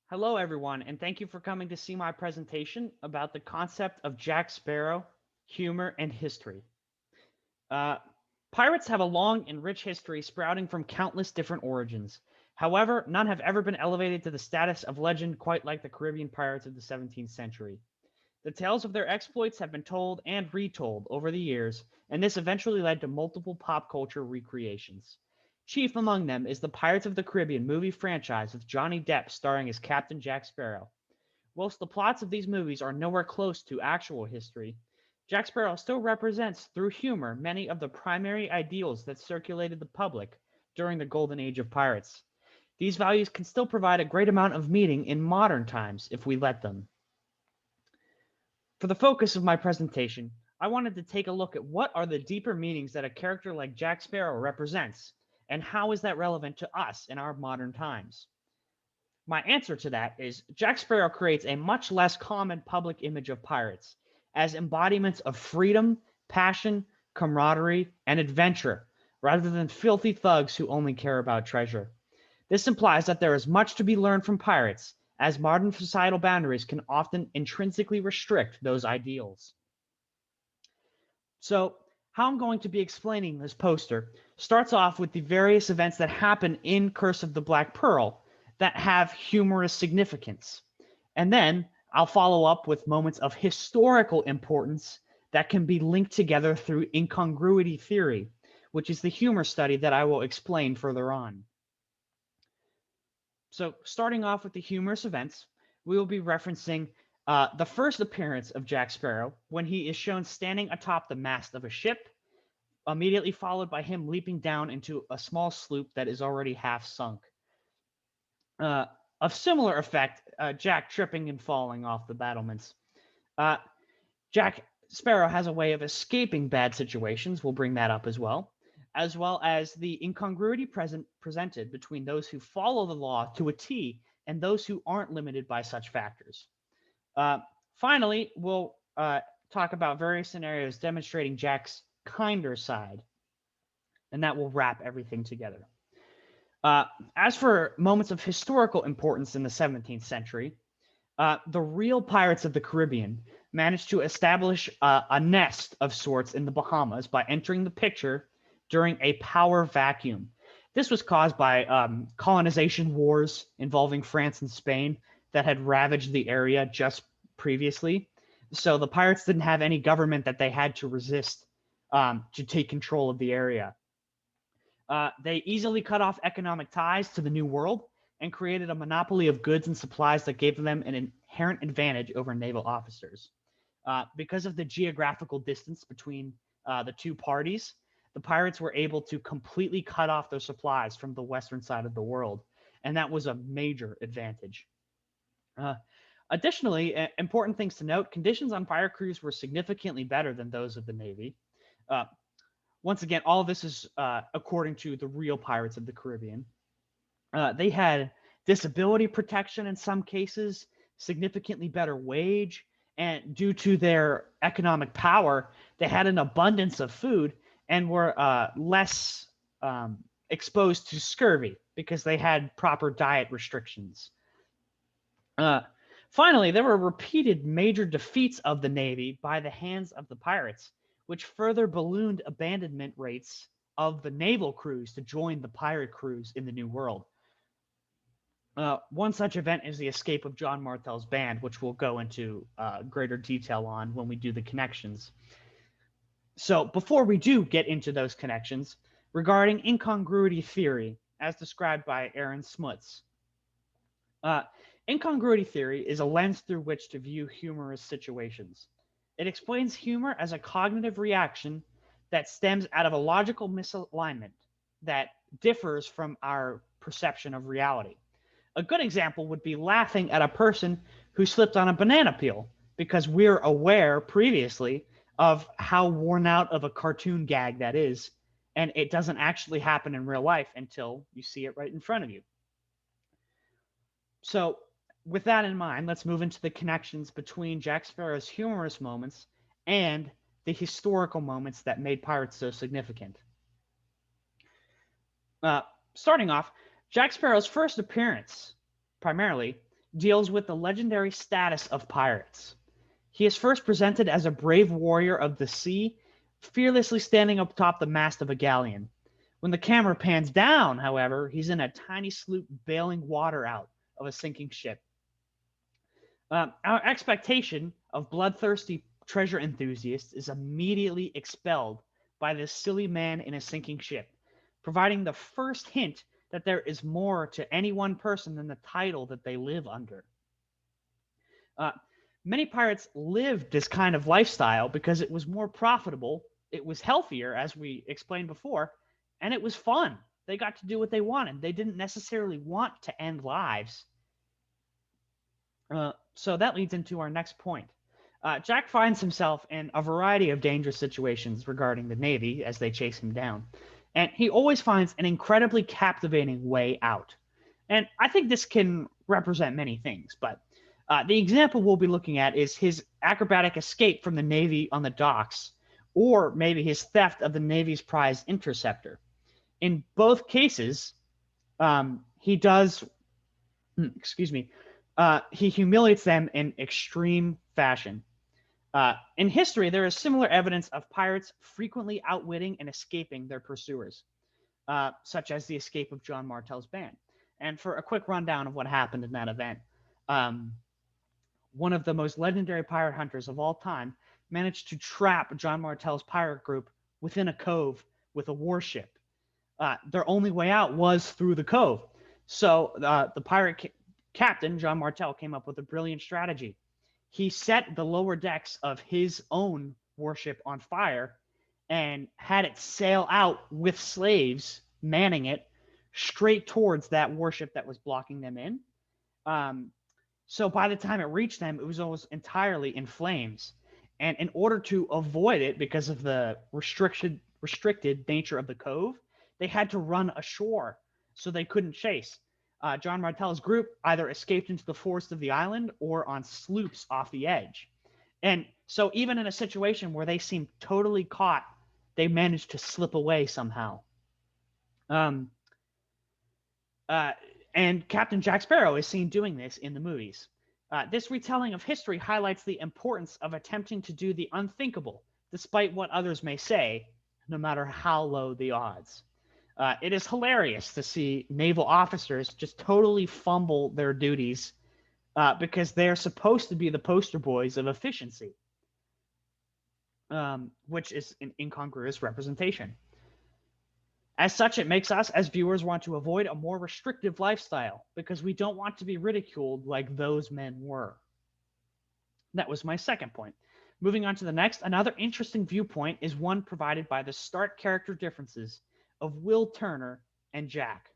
Hello, everyone, and thank you for coming to see my presentation about the concept of Jack Sparrow, humor, and history. Uh, Pirates have a long and rich history sprouting from countless different origins. However, none have ever been elevated to the status of legend quite like the Caribbean pirates of the 17th century. The tales of their exploits have been told and retold over the years, and this eventually led to multiple pop culture recreations. Chief among them is the Pirates of the Caribbean movie franchise with Johnny Depp starring as Captain Jack Sparrow. Whilst the plots of these movies are nowhere close to actual history, Jack Sparrow still represents, through humor, many of the primary ideals that circulated the public during the golden age of pirates. These values can still provide a great amount of meaning in modern times if we let them. For the focus of my presentation, I wanted to take a look at what are the deeper meanings that a character like Jack Sparrow represents, and how is that relevant to us in our modern times. My answer to that is Jack Sparrow creates a much less common public image of pirates as embodiments of freedom, passion, camaraderie, and adventure, rather than filthy thugs who only care about treasure. This implies that there is much to be learned from pirates, as modern societal boundaries can often intrinsically restrict those ideals. So, how I'm going to be explaining this poster starts off with the various events that happen in Curse of the Black Pearl that have humorous significance. And then I'll follow up with moments of historical importance that can be linked together through incongruity theory, which is the humor study that I will explain further on. So, starting off with the humorous events, we will be referencing the first appearance of Jack Sparrow when he is shown standing atop the mast of a ship, immediately followed by him leaping down into a small sloop that is already half sunk. Uh, of similar effect, Jack tripping and falling off the battlements. Uh, Jack Sparrow has a way of escaping bad situations. We'll bring that up as well as the incongruity presented between those who follow the law to a T and those who aren't limited by such factors. Uh, Finally, we'll talk about various scenarios demonstrating Jack's kinder side, and that will wrap everything together. Uh, as for moments of historical importance in the 17th century, the real pirates of the Caribbean managed to establish a nest of sorts in the Bahamas by entering the picture during a power vacuum. This was caused by colonization wars involving France and Spain that had ravaged the area just previously. So the pirates didn't have any government that they had to resist to take control of the area. They easily cut off economic ties to the New World and created a monopoly of goods and supplies that gave them an inherent advantage over naval officers. Because of the geographical distance between the two parties, the pirates were able to completely cut off their supplies from the western side of the world, and that was a major advantage. Uh, Additionally, important things to note, conditions on fire crews were significantly better than those of the Navy. Uh, Once again, all of this is according to the real Pirates of the Caribbean. They had disability protection in some cases, significantly better wage, and due to their economic power, they had an abundance of food and were less exposed to scurvy because they had proper diet restrictions. Uh, Finally, there were repeated major defeats of the Navy by the hands of the pirates, which further ballooned abandonment rates of the naval crews to join the pirate crews in the New World. One such event is the escape of John Martel's band, which we'll go into greater detail on when we do the connections. So before we do get into those connections, regarding incongruity theory, as described by Aaron Smuts, uh, incongruity theory is a lens through which to view humorous situations. It explains humor as a cognitive reaction that stems out of a logical misalignment that differs from our perception of reality. A good example would be laughing at a person who slipped on a banana peel because we're aware previously of how worn out of a cartoon gag that is, and it doesn't actually happen in real life until you see it right in front of you. So, with that in mind, let's move into the connections between Jack Sparrow's humorous moments and the historical moments that made pirates so significant. Uh, Starting off, Jack Sparrow's first appearance, primarily, deals with the legendary status of pirates. He is first presented as a brave warrior of the sea, fearlessly standing up atop the mast of a galleon. When the camera pans down, however, he's in a tiny sloop bailing water out of a sinking ship. Our expectation of bloodthirsty treasure enthusiasts is immediately expelled by this silly man in a sinking ship, providing the first hint that there is more to any one person than the title that they live under. Uh, Many pirates lived this kind of lifestyle because it was more profitable, it was healthier, as we explained before, and it was fun. They got to do what they wanted. They didn't necessarily want to end lives. So that leads into our next point. Jack finds himself in a variety of dangerous situations regarding the Navy as they chase him down, and he always finds an incredibly captivating way out. And I think this can represent many things, but the example we'll be looking at is his acrobatic escape from the Navy on the docks, or maybe his theft of the Navy's prized interceptor. In both cases, he does, he humiliates them in extreme fashion. In history, there is similar evidence of pirates frequently outwitting and escaping their pursuers, such as the escape of John Martel's band. And for a quick rundown of what happened in that event, one of the most legendary pirate hunters of all time managed to trap John Martel's pirate group within a cove with a warship. Their only way out was through the cove. So the pirate captain, John Martel, came up with a brilliant strategy. He set the lower decks of his own warship on fire and had it sail out with slaves manning it straight towards that warship that was blocking them in. So by the time it reached them, it was almost entirely in flames. And in order to avoid it, because of the restricted nature of the cove, they had to run ashore so they couldn't chase. John Martel's group either escaped into the forest of the island or on sloops off the edge. And so even in a situation where they seemed totally caught, they managed to slip away somehow. And Captain Jack Sparrow is seen doing this in the movies. This retelling of history highlights the importance of attempting to do the unthinkable, despite what others may say, no matter how low the odds. It is hilarious to see naval officers just totally fumble their duties because they're supposed to be the poster boys of efficiency, which is an incongruous representation. As such, it makes us as viewers want to avoid a more restrictive lifestyle because we don't want to be ridiculed like those men were. That was my second point. Moving on to the next, another interesting viewpoint is one provided by the stark character differences of Will Turner and Jack.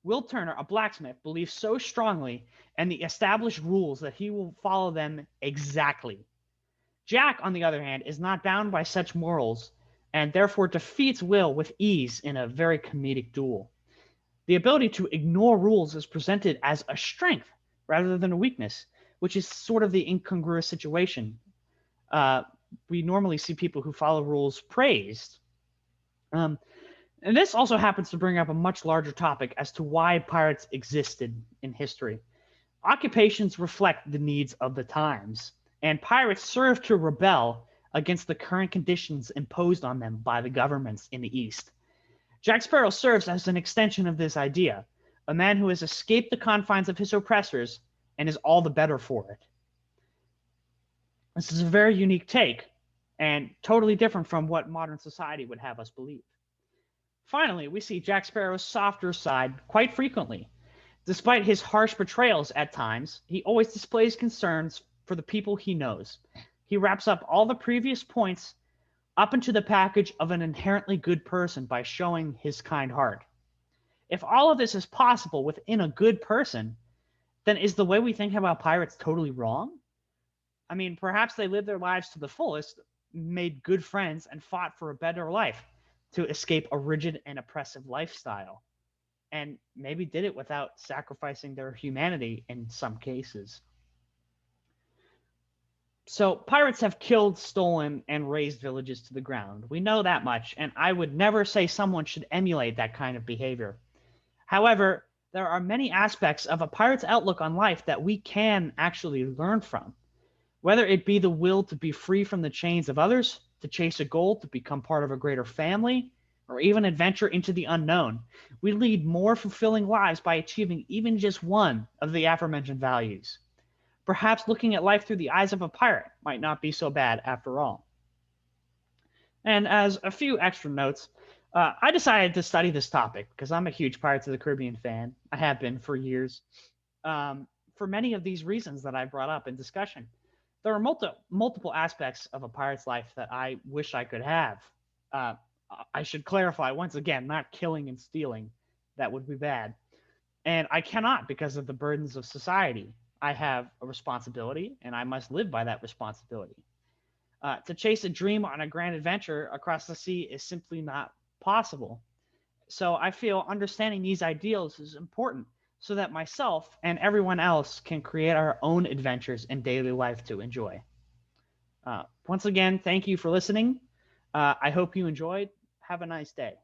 Will Turner, a blacksmith, believes so strongly in the established rules that he will follow them exactly. Jack, on the other hand, is not bound by such morals and therefore defeats Will with ease in a very comedic duel. The ability to ignore rules is presented as a strength rather than a weakness, which is sort of the incongruous situation. We normally see people who follow rules praised. And this also happens to bring up a much larger topic as to why pirates existed in history. Occupations reflect the needs of the times, and pirates serve to rebel against the current conditions imposed on them by the governments in the East. Jack Sparrow serves as an extension of this idea, a man who has escaped the confines of his oppressors and is all the better for it. This is a very unique take and totally different from what modern society would have us believe. Finally, we see Jack Sparrow's softer side quite frequently. Despite his harsh portrayals at times, he always displays concerns for the people he knows. He wraps up all the previous points up into the package of an inherently good person by showing his kind heart. If all of this is possible within a good person, then is the way we think about pirates totally wrong? I mean, perhaps they lived their lives to the fullest, made good friends, and fought for a better life to escape a rigid and oppressive lifestyle, and maybe did it without sacrificing their humanity in some cases. So pirates have killed, stolen, and razed villages to the ground. We know that much, and I would never say someone should emulate that kind of behavior. However, there are many aspects of a pirate's outlook on life that we can actually learn from. Whether it be the will to be free from the chains of others, to chase a goal, to become part of a greater family, or even adventure into the unknown, we lead more fulfilling lives by achieving even just one of the aforementioned values. Perhaps looking at life through the eyes of a pirate might not be so bad after all. And as a few extra notes, I decided to study this topic because I'm a huge Pirates of the Caribbean fan. I have been for years. For many of these reasons that I brought up in discussion, there are multiple aspects of a pirate's life that I wish I could have. Uh, I should clarify once again, not killing and stealing. That would be bad. And I cannot because of the burdens of society. I have a responsibility and I must live by that responsibility. To chase a dream on a grand adventure across the sea is simply not possible. So I feel understanding these ideals is important so that myself and everyone else can create our own adventures in daily life to enjoy. Once again, thank you for listening. I hope you enjoyed. Have a nice day.